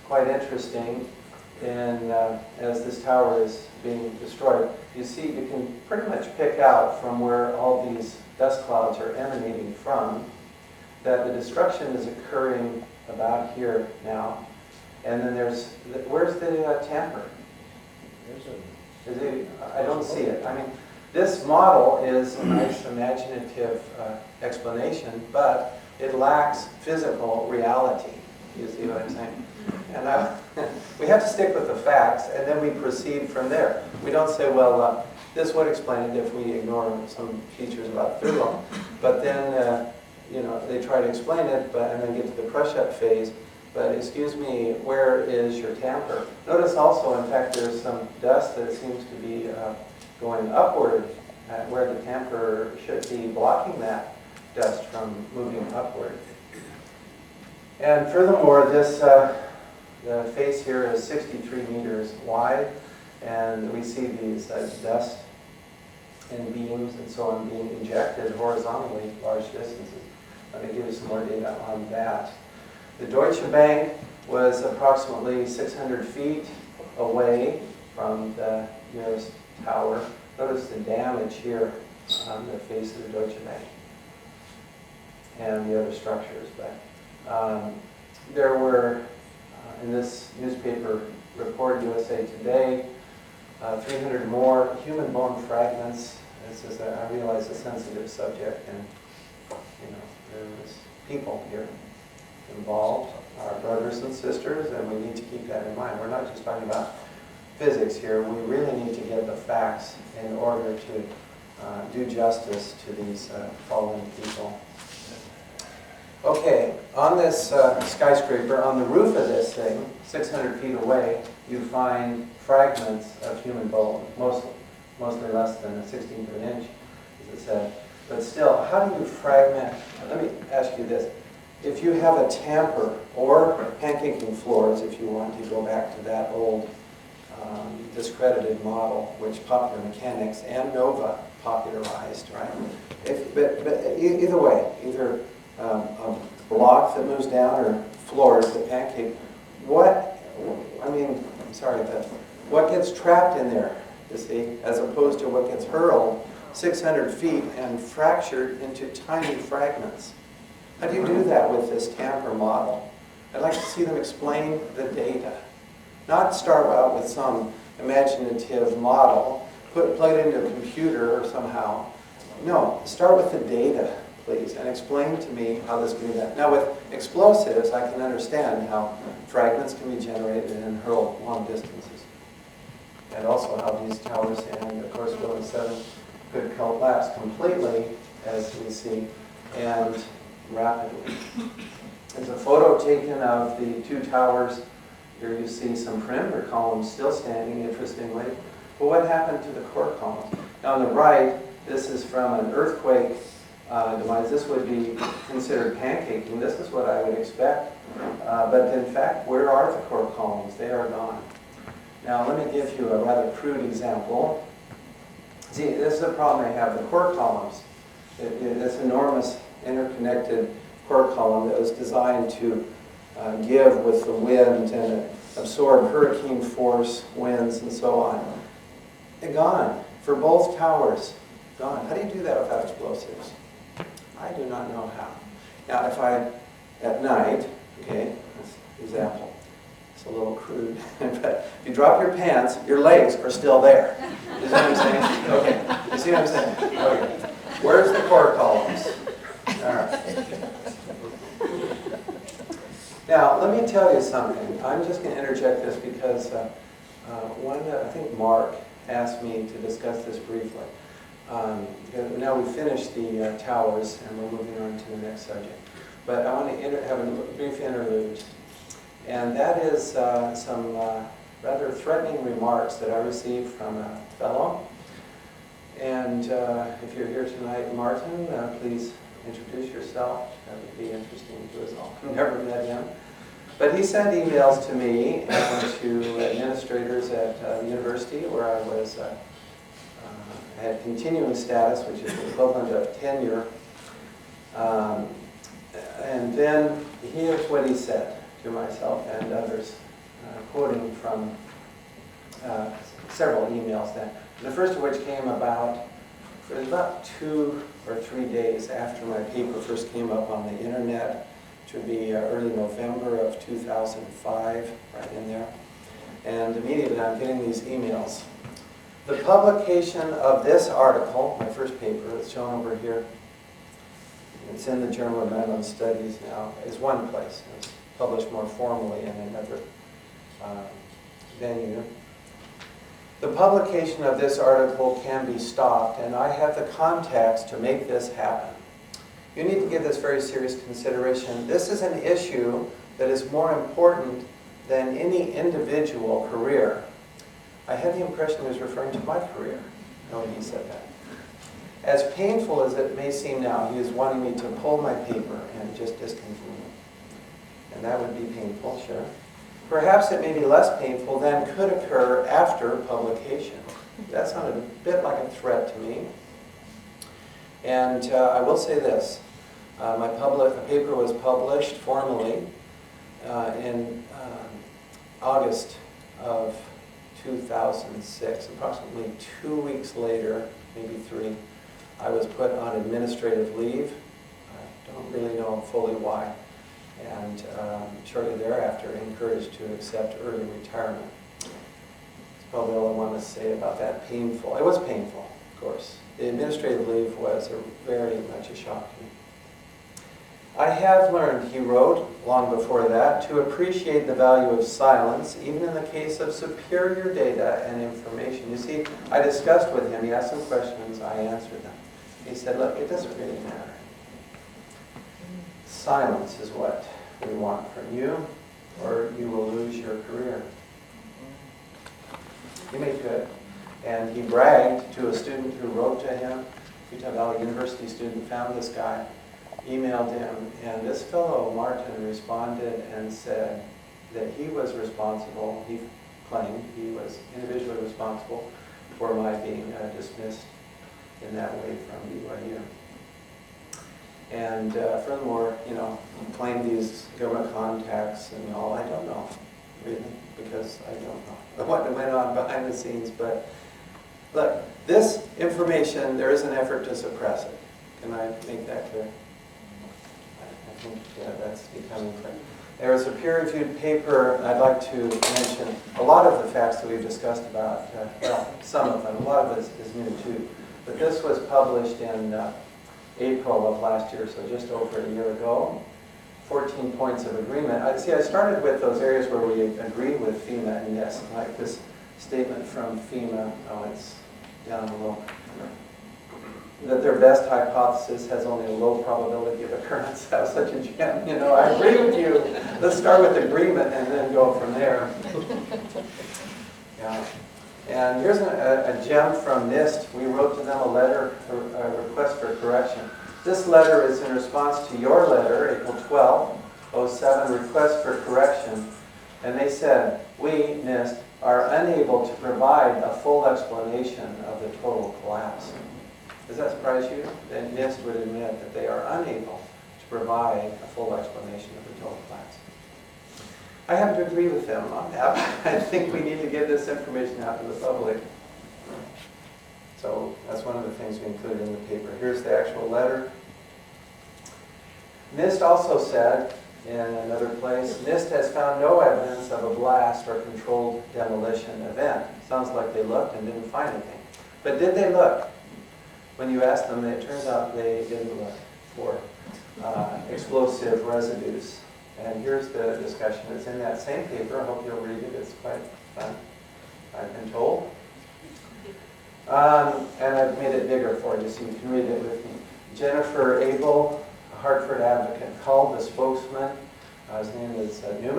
quite interesting. And as this tower is being destroyed, you see, you can pretty much pick out from where all these dust clouds are emanating from that the destruction is occurring about here now. And then where's the tamper? I don't see it. I mean, this model is a nice imaginative explanation, but it lacks physical reality. You see what I'm saying? And we have to stick with the facts, and then we proceed from there. We don't say, well, this would explain it if we ignore some features about the third law. But then, they try to explain it, and then get to the crush-up phase. But excuse me, where is your tamper? Notice also, in fact, there's some dust that seems to be going upward, where the tamper should be blocking that dust from moving upward. And furthermore, the face here is 63 meters wide, and we see these dust and beams and so on being injected horizontally large distances. Let me give you some more data on that. The Deutsche Bank was approximately 600 feet away from the nearest tower. Notice the damage here on the face of the Deutsche Bank and the other structures. But there were, in this newspaper report, USA Today, 300 more human bone fragments. This is, I realize, a sensitive subject, and there was people here involved, our brothers and sisters, and we need to keep that in mind. We're not just talking about physics here. We really need to get the facts in order to do justice to these fallen people. Okay, on this skyscraper, on the roof of this thing, 600 feet away, you find fragments of human bone, mostly less than a 16th of an inch, as it said. But still, how do you fragment? Let me ask you this. If you have a tamper or pancaking floors, if you want to go back to that old discredited model, which Popular Mechanics and NOVA popularized, right? But either way, either a block that moves down or floors that pancake, what gets trapped in there, you see, as opposed to what gets hurled 600 feet and fractured into tiny fragments? How do you do that with this tamper model? I'd like to see them explain the data. Not start out with some imaginative model, plug it into a computer or somehow. No, start with the data, please, and explain to me how this can do that. Now with explosives, I can understand how fragments can be generated and hurled long distances. And also how these towers and, of course, Building 7 could collapse completely, as we see, and rapidly. There's a photo taken of the two towers. Here you see some perimeter columns still standing, interestingly. But what happened to the core columns? Now on the right, this is from an earthquake demise. This would be considered pancaking. This is what I would expect. But in fact, where are the core columns? They are gone. Now let me give you a rather crude example. See, this is the problem I have. The core columns, this enormous interconnected core column that was designed to give with the wind and absorb hurricane force winds and so on. They're gone for both towers. Gone. How do you do that without explosives? I do not know how. Now, if I, at night, okay, example, it's a little crude, but if you drop your pants, your legs are still there. You see what I'm saying? Okay. You see what I'm saying? Okay. Where's the core columns? All right. Now, let me tell you something. I'm just going to interject this because I think Mark asked me to discuss this briefly. Now we've finished the towers and we're moving on to the next subject. But I want to have a brief interlude. And that is some rather threatening remarks that I received from a fellow. And if you're here tonight, Martin, please introduce yourself. That would be interesting to us all. I've never met him. But he sent emails to me and to administrators at the university where I was had continuing status, which is the equivalent of tenure. And then here's what he said to myself and others quoting from several emails then. The first of which came about, it was about 2 or 3 days after my paper first came up on the internet, which would be early November of 2005, right in there. And immediately I'm getting these emails. The publication of this article, my first paper, it's shown over here, it's in the Journal of Maryland Studies now, is one place. It's published more formally in another venue. The publication of this article can be stopped, and I have the contacts to make this happen. You need to give this very serious consideration. This is an issue that is more important than any individual career. I had the impression he was referring to my career when he said that. As painful as it may seem now, he is wanting me to pull my paper and just discontinue. And that would be painful, sure. Perhaps it may be less painful than could occur after publication. That sounded a bit like a threat to me. And I will say this. My paper was published formally in August of 2006. Approximately 2 weeks later, maybe 3, I was put on administrative leave. I don't really know fully why. And shortly thereafter, encouraged to accept early retirement. That's probably all I want to say about that. Painful. It was painful, of course. The administrative leave was very much a shock to me. I have learned, he wrote, long before that, to appreciate the value of silence, even in the case of superior data and information. You see, I discussed with him, he asked some questions, I answered them. He said, look, it doesn't really matter. Silence is what we want from you, or you will lose your career. He made good. And he bragged to a student who wrote to him, Utah Valley University student, found this guy, emailed him, and this fellow, Martin, responded and said that he was responsible, he claimed he was individually responsible for my being dismissed in that way from BYU. And furthermore, he claimed these government contacts and all. I don't know, really, because I don't know what went on behind the scenes. But look, this information, there is an effort to suppress it. Can I make that clear? I think that's becoming clear. There is a peer-reviewed paper I'd like to mention. A lot of the facts that we've discussed about, well, some of them, a lot of it is new too. But this was published in April of last year, so just over a year ago. 14 points of agreement. I started with those areas where we agree with FEMA and NIST, like this statement from FEMA, it's down below, that their best hypothesis has only a low probability of occurrence. That was such a gem. I agree with you. Let's start with agreement and then go from there. Yeah. And here's a gem from NIST. We wrote to them a letter, a request for correction. This letter is in response to your letter, April 12, 07, request for correction. And they said, we, NIST, are unable to provide a full explanation of the total collapse. Does that surprise you? That NIST would admit that they are unable to provide a full explanation of the total collapse. I happen to agree with them on that. I think we need to get this information out to the public. So that's one of the things we included in the paper. Here's the actual letter. NIST also said, in another place, NIST has found no evidence of a blast or controlled demolition event. Sounds like they looked and didn't find anything. But did they look? When you asked them, it turns out they didn't look for explosive residues. And here's the discussion. It's in that same paper. I hope you'll read it. It's quite fun, I've been told. And I've made it bigger for you so you can read it with me. Jennifer Abel, a Hartford advocate, called the spokesman. His name is Newman.